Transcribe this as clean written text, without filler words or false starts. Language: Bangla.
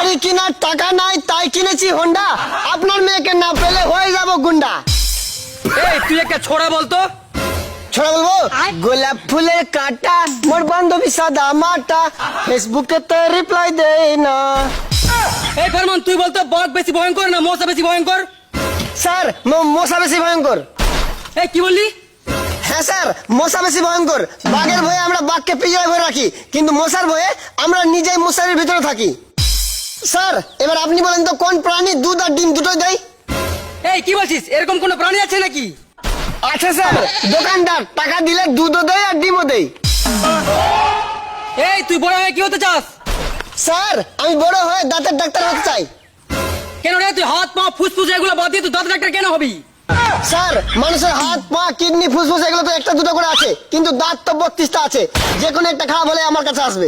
গাড়ি কেনার টাকা নাই তাই কিনেছি হোন্ডা, আপনার মেয়েকে না পেলে হয়ে যাব গুন্ডা। এই তুই একটা ছোড়া বলতো। ছোড়া বলবো? গোলাপ ফুলের কাটা মোর বান্ধবী সাদা মাটা, ফেসবুকে তো রিপ্লাই দেয় না। এই ফরমান তুই বলতো বক বেশি ভয়ঙ্কর না মশা বেশি ভয়ঙ্কর? স্যার মশা বেশি ভয়ঙ্কর। এই কি বললি? হ্যাঁ স্যার, মশা বেশি ভয়ঙ্কর। বাঘের ভয়ে আমরা বাঘকে পিঁজরায় ভরে রাখি, কিন্তু মশার ভয়ে আমরা নিজেই মশারির ভিতরে থাকি। স্যার এবার আপনি বলেন তো কোন প্রাণী দুধ আর ডিম দুটোই দেয়? এই কি বলছিস? এরকম কোন প্রাণী আছে নাকি? আচ্ছা স্যার, দোকানদার টাকা দিলে দুধও দেয় আর ডিমও দেয়। এই তুই বড় হয়ে কি হতে চাস? স্যার আমি বড় হয়ে দাঁতের ডাক্তার হতে চাই। কেন রে তুই হাত পা ফুসফুস এগুলো বাদ দিয়ে তুই দাঁত ডাক্তার কেন হবি? স্যার মানুষের হাত পা কিডনি ফুসফুস এগুলো তো একটা দুটো করে আছে, কিন্তু দাঁত তো 32টা আছে, যে কোনো একটা খারাপ হলে আমার কাছে আসবে।